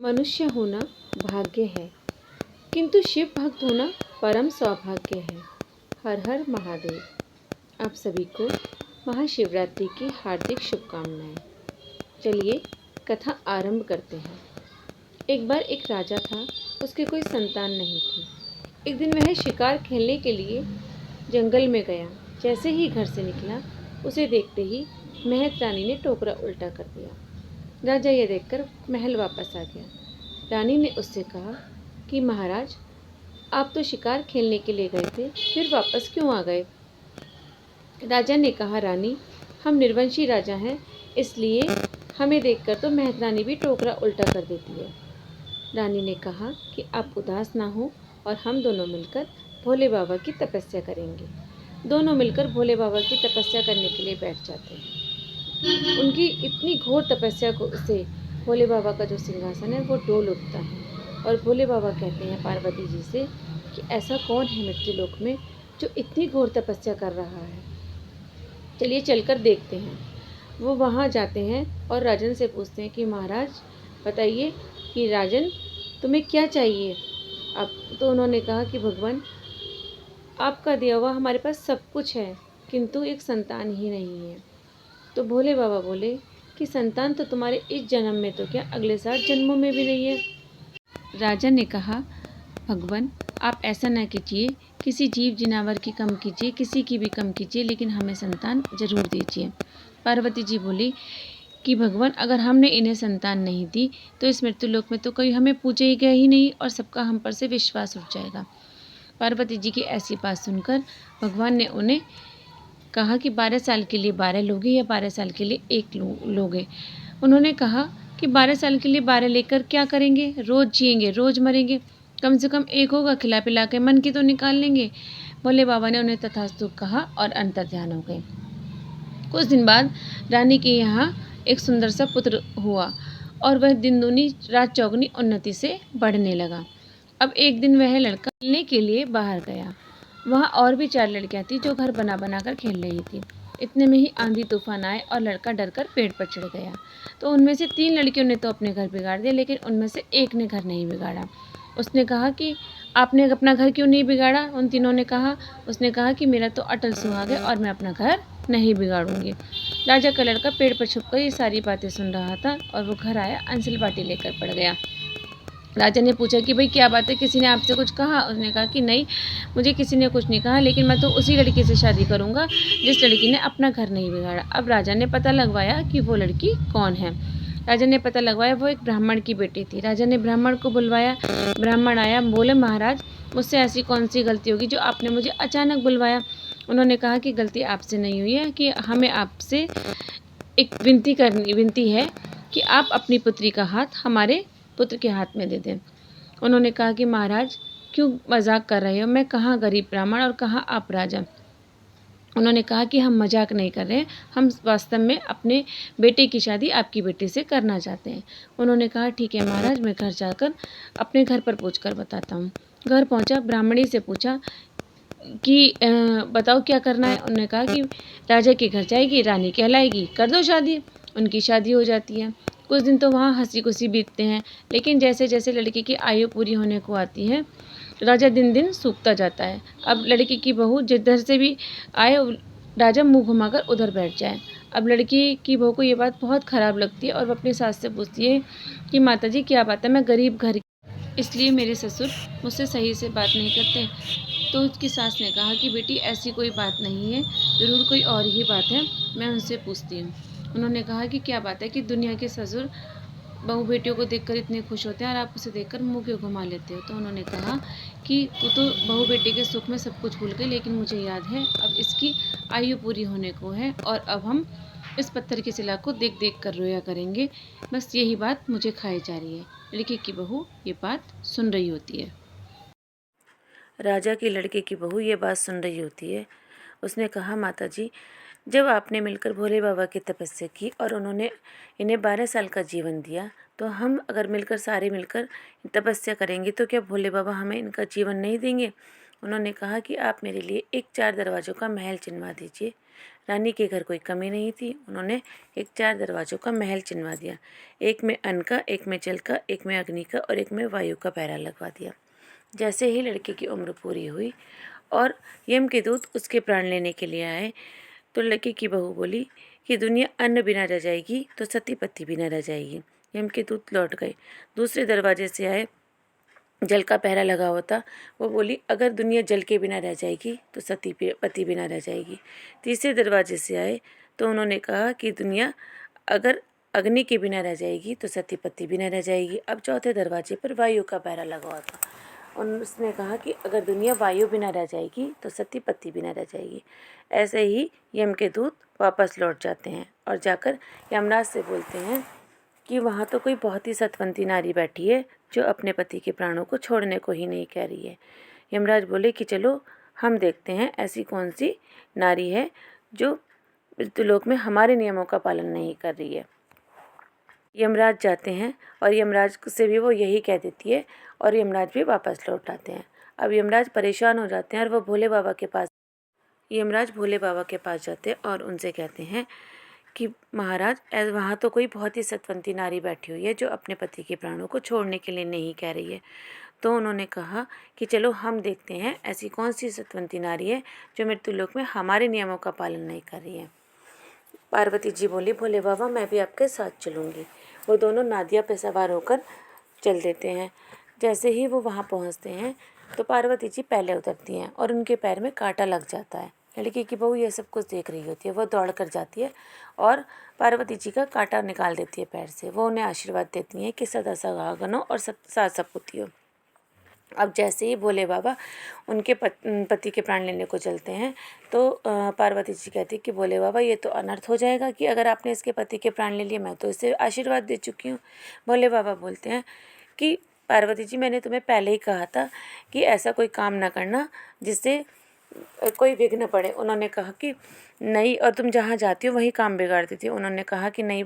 मनुष्य होना भाग्य है, किंतु शिव भक्त होना परम सौभाग्य है। हर हर महादेव। आप सभी को महाशिवरात्रि की हार्दिक शुभकामनाएं। चलिए कथा आरंभ करते हैं। एक बार एक राजा था, उसकी कोई संतान नहीं थी। एक दिन वह शिकार खेलने के लिए जंगल में गया। जैसे ही घर से निकला, उसे देखते ही महत रानी ने टोकरा उल्टा कर दिया। राजा यह देखकर महल वापस आ गया। रानी ने उससे कहा कि महाराज, आप तो शिकार खेलने के लिए गए थे, फिर वापस क्यों आ गए? राजा ने कहा, रानी, हम निर्वंशी राजा हैं, इसलिए हमें देखकर तो महत रानी भी टोकरा उल्टा कर देती है। रानी ने कहा कि आप उदास ना हो और हम दोनों मिलकर भोले बाबा की तपस्या करेंगे। दोनों मिलकर भोले बाबा की तपस्या करने के लिए बैठ जाते हैं। उनकी इतनी घोर तपस्या को से भोले बाबा का जो सिंहासन है वो डोल उठता है और भोले बाबा कहते हैं पार्वती जी से कि ऐसा कौन है मृत्युलोक में जो इतनी घोर तपस्या कर रहा है। चलिए चलकर देखते हैं। वो वहाँ जाते हैं और राजन से पूछते हैं कि महाराज बताइए कि राजन तुम्हें क्या चाहिए। अब तो उन्होंने कहा कि भगवान, आपका दिया हुआ हमारे पास सब कुछ है, किंतु एक संतान ही नहीं है। तो भोले बाबा बोले कि संतान तो तुम्हारे इस जन्म में तो क्या, अगले 7 जन्मों में भी नहीं है। राजा ने कहा, भगवान आप ऐसा न कीजिए, किसी जीव जिनावर की कम कीजिए, किसी की भी कम कीजिए, लेकिन हमें संतान जरूर दीजिए। पार्वती जी बोली कि भगवान, अगर हमने इन्हें संतान नहीं दी तो इस मृत्युलोक में तो कोई हमें पूजेगा ही नहीं और सबका हम पर से विश्वास उठ जाएगा। पार्वती जी की ऐसी बात सुनकर भगवान ने उन्हें कहा कि 12 साल के लिए 12 लोगे या 12 साल के लिए एक लोगे। उन्होंने कहा कि 12 साल के लिए 12 लेकर क्या करेंगे, रोज़ जिएंगे, रोज़ मरेंगे, कम से कम एक होगा, खिला पिला के मन की तो निकाल लेंगे। भोले बाबा ने उन्हें तथास्तु कहा और अंतर्ध्यान हो गए। कुछ दिन बाद रानी के यहाँ एक सुंदर सा पुत्र हुआ और वह दिन दूनी रात चौगुनी उन्नति से बढ़ने लगा। अब एक दिन वह लड़का खेलने के लिए बाहर गया। वहाँ और भी 4 लड़कियाँ थीं जो घर बना बना कर खेल रही थी। इतने में ही आंधी तूफान आए और लड़का डरकर पेड़ पर चढ़ गया। तो उनमें से 3 लड़कियों ने तो अपने घर बिगाड़ दिया, लेकिन उनमें से एक ने घर नहीं बिगाड़ा। उसने कहा कि आपने अपना घर क्यों नहीं बिगाड़ा? उन तीनों ने कहा। उसने कहा कि मेरा तो अटल सुहाग है और मैं अपना घर नहीं बिगाड़ूंगी। राजा का लड़का पेड़ पर छुपकर ये सारी बातें सुन रहा था और वो घर आया, अंसिल बाटी लेकर पड़ गया। राजा ने पूछा कि भाई क्या बात है, किसी ने आपसे कुछ कहा? उसने कहा कि नहीं, मुझे किसी ने कुछ नहीं कहा, लेकिन मैं तो उसी लड़की से शादी करूंगा जिस लड़की ने अपना घर नहीं बिगाड़ा। अब राजा ने पता लगवाया कि वो लड़की कौन है। राजा ने पता लगवाया वो एक ब्राह्मण की बेटी थी। राजा ने ब्राह्मण को बुलवाया। ब्राह्मण आया, बोले महाराज, मुझसे ऐसी कौन सी गलती होगी जो आपने मुझे अचानक बुलवाया? उन्होंने कहा कि गलती आपसे नहीं हुई है, कि हमें आपसे एक विनती है कि आप अपनी पुत्री का हाथ हमारे पुत्र के हाथ में दे दें। उन्होंने कहा कि महाराज क्यों मजाक कर रहे हो, मैं कहाँ गरीब ब्राह्मण और कहाँ आप राजा। उन्होंने कहा कि हम मजाक नहीं कर रहे हैं, हम वास्तव में अपने बेटे की शादी आपकी बेटी से करना चाहते हैं। उन्होंने कहा ठीक है महाराज, मैं घर जाकर अपने घर पर पूछ कर बताता हूँ। घर पहुँचा, ब्राह्मणी से पूछा कि बताओ क्या करना है। उन्होंने कहा कि राजा के घर जाएगी, रानी कहलाएगी, कर दो शादी। उनकी शादी हो जाती है। कुछ दिन तो वहाँ हंसी खुशी बीतते हैं, लेकिन जैसे जैसे लड़की की आयु पूरी होने को आती है, राजा दिन दिन सूखता जाता है। अब लड़की की बहू जिधर से भी आए, राजा मुंह घुमाकर उधर बैठ जाए। अब लड़की की बहू को ये बात बहुत ख़राब लगती है और वह अपनी सास से पूछती है कि माता जी क्या बात है, मैं गरीब घर, इसलिए मेरे ससुर मुझसे सही से बात नहीं करते। तो उसकी सास ने कहा कि बेटी ऐसी कोई बात नहीं है, ज़रूर कोई और ही बात है, मैं उनसे पूछती हूँ। उन्होंने कहा कि क्या बात है कि दुनिया के ससुर बहू बेटियों को देखकर इतने खुश होते हैं और आप उसे देखकर मुंह क्यों घुमा लेते हो? तो उन्होंने कहा कि तू तो बहू बेटी के सुख में सब कुछ भूल गई, लेकिन मुझे याद है अब इसकी आयु पूरी होने को है और अब हम इस पत्थर की शिला को देख देख कर रोया करेंगे, बस यही बात मुझे खाई जा रही है। लड़की की बहू ये बात सुन रही होती है। राजा की लड़के की बहू ये बात सुन रही होती है। उसने कहा, माता जी, जब आपने मिलकर भोले बाबा की तपस्या की और उन्होंने इन्हें 12 साल का जीवन दिया, तो हम अगर मिलकर सारे मिलकर तपस्या करेंगे तो क्या भोले बाबा हमें इनका जीवन नहीं देंगे? उन्होंने कहा कि आप मेरे लिए एक 4 दरवाज़ों का महल चिनवा दीजिए। रानी के घर कोई कमी नहीं थी, उन्होंने एक 4 दरवाज़ों का महल चिनवा दिया। एक में अन्न का, एक में जल का, एक में अग्नि का और एक में वायु का पहरा लगवा दिया। जैसे ही लड़के की उम्र पूरी हुई और यम के दूत उसके प्राण लेने के लिए आए, तो लड़के की बहू बोली कि दुनिया अन्न बिना रह जाएगी तो सती पति बिना रह जाएगी। यम के दूत लौट गए। दूसरे दरवाजे से आए, जल का पहरा लगा हुआ था। वो बोली अगर दुनिया जल के बिना रह जाएगी तो सती पति बिना रह जाएगी। तीसरे दरवाजे से आए तो उन्होंने कहा कि दुनिया अगर अग्नि के बिना रह जाएगी तो सती पति बिना रह जाएगी। अब चौथे दरवाजे पर वायु का पहरा लगा हुआ था। उसने कहा कि अगर दुनिया वायु बिना रह जाएगी तो सती पति बिना रह जाएगी। ऐसे ही यम के दूत वापस लौट जाते हैं और जाकर यमराज से बोलते हैं कि वहाँ तो कोई बहुत ही सतवंती नारी बैठी है जो अपने पति के प्राणों को छोड़ने को ही नहीं कह रही है। यमराज बोले कि चलो हम देखते हैं ऐसी कौन सी नारी है जो मृत्युलोक में हमारे नियमों का पालन नहीं कर रही है। यमराज जाते हैं और यमराज से भी वो यही कह देती है और यमराज भी वापस लौट आते हैं। अब यमराज परेशान हो जाते हैं और वो यमराज भोले बाबा के पास जाते हैं और उनसे कहते हैं कि महाराज वहाँ तो कोई बहुत ही सतवंती नारी बैठी हुई है जो अपने पति के प्राणों को छोड़ने के लिए नहीं कह रही है। तो उन्होंने कहा कि चलो हम देखते हैं ऐसी कौन सी सतवंती नारी है जो मृत्युलोक में हमारे नियमों का पालन नहीं कर रही है। पार्वती जी बोली भोले बाबा मैं भी आपके साथ चलूँगी। वो दोनों नादिया पे सवार होकर चल देते हैं। जैसे ही वो वहाँ पहुँचते हैं तो पार्वती जी पहले उतरती हैं और उनके पैर में कांटा लग जाता है। लड़की की बहू ये सब कुछ देख रही होती है। वो दौड़ कर जाती है और पार्वती जी का कांटा निकाल देती है पैर से। वो उन्हें आशीर्वाद देती हैं कि सदा सुहागन हो और साथ सपूती हो। अब जैसे ही भोले बाबा उनके पति के प्राण लेने को चलते हैं तो पार्वती जी कहती है कि भोले बाबा ये तो अनर्थ हो जाएगा कि अगर आपने इसके पति के प्राण ले लिए, मैं तो इसे आशीर्वाद दे चुकी हूँ। भोले बाबा बोलते हैं कि पार्वती जी मैंने तुम्हें पहले ही कहा था कि ऐसा कोई काम ना करना जिससे कोई विघ्न पड़े। उन्होंने कहा कि नहीं, और तुम जहाँ जाती हो वहीं काम बिगाड़ देती हो। उन्होंने कहा कि नहीं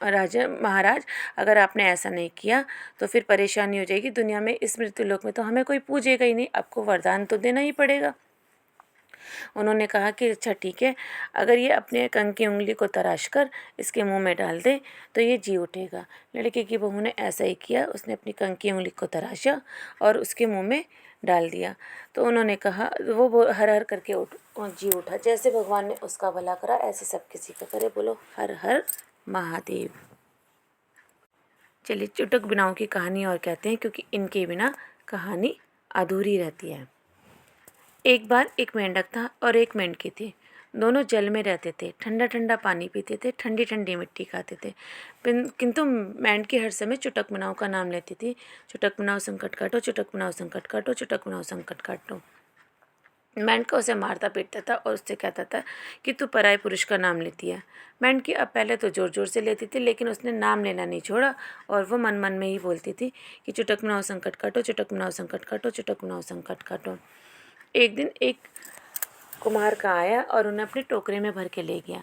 राजा महाराज, अगर आपने ऐसा नहीं किया तो फिर परेशानी हो जाएगी दुनिया में। इस मृत्युलोक में तो हमें कोई पूजेगा ही नहीं, आपको वरदान तो देना ही पड़ेगा। उन्होंने कहा कि अच्छा ठीक है, अगर ये अपने कंग की उंगली को तराश कर इसके मुंह में डाल दे तो ये जी उठेगा। लड़के की बहू ने ऐसा ही किया, उसने अपनी कंग की उंगली को तराशा और उसके मुंह में डाल दिया। तो उन्होंने कहा, वो हर हर करके जी उठा। जैसे भगवान ने उसका भला करा ऐसे सब किसी का करे। बोलो हर हर महादेव। चलिए चुटक बिनाओं की कहानी और कहते हैं, क्योंकि इनके बिना कहानी अधूरी रहती है। एक बार एक मेंढक था और एक मेंढकी थी। दोनों जल में रहते थे, ठंडा ठंडा पानी पीते थे, ठंडी ठंडी मिट्टी खाते थे। किंतु मेंढकी हर समय चुटक मनाओ का नाम लेती थी। चुटक मनाओ संकट काटो, चुटक मनाओ संकट काटो, चुटक मनाओ संकट काटो। मेंढका उसे मारता पीटता था और उससे कहता था कि तू पराये पुरुष का नाम लेती है। मेंढकी अब पहले तो ज़ोर ज़ोर से लेती थी, लेकिन उसने नाम लेना नहीं छोड़ा और वो मन मन में ही बोलती थी कि चुटक मनाओ संकट काटो, चुटक मनाओ संकट काटो, चुटक मनाओ संकट काटो। एक दिन एक कुम्हार का आया और उन्हें अपने टोकरे में भर के ले गया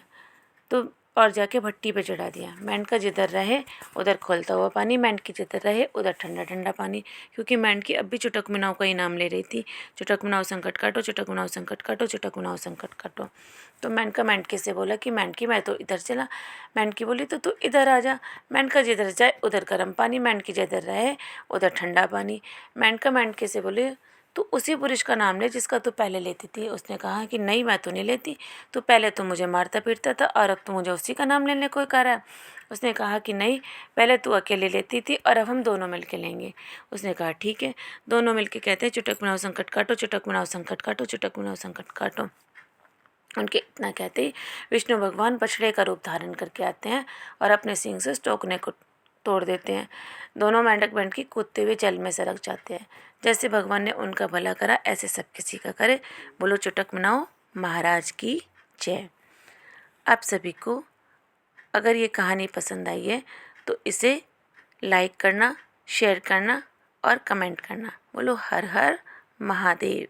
तो और जाके भट्टी पे चढ़ा दिया। मेंढका जिधर रहे उधर खोलता हुआ पानी, मेंढकी जिधर रहे उधर ठंडा ठंडा पानी, क्योंकि मेंढकी अब भी चुटक मनाओ का ही नाम ले रही थी। चुटक मनाओ संकट काटो, चुटक मनाओ संकट काटो, चुटक मनाओ संकट काटो। तो मेंढका मेंढकी से बोला कि मेंढकी मैं तो इधर चला। मेंढकी बोली तो तू इधर आ जा। मेंढका जिधर जाए उधर गर्म पानी, मेंढकी जिधर रहे उधर ठंडा पानी। मेंढका मेंढकी से बोले तू उसी पुरुष का नाम ले जिसका तू पहले लेती थी। उसने कहा कि नहीं, मैं तो नहीं लेती, तू पहले तो मुझे मारता पीटता था और अब तो मुझे उसी का नाम लेने को कह रहा है। उसने कहा कि नहीं, पहले तू अकेले लेती थी और अब हम दोनों मिलके लेंगे। उसने कहा ठीक है। दोनों मिलके कहते हैं चुटक मनाओ संकट काटो, चुटक मनाओ संकट काटो, चुटक मनाओ संकट काटो। उनके इतना कहते ही विष्णु भगवान बछड़े का रूप धारण करके आते हैं और अपने सींग से उस टोकने को तोड़ देते हैं। दोनों मेंढक मेंढकी कूदते हुए जल में सरक जाते हैं। जैसे भगवान ने उनका भला करा ऐसे सब किसी का करे। बोलो चुटक मनाओ महाराज की जय। आप सभी को अगर ये कहानी पसंद आई है तो इसे लाइक करना, शेयर करना और कमेंट करना। बोलो हर हर महादेव।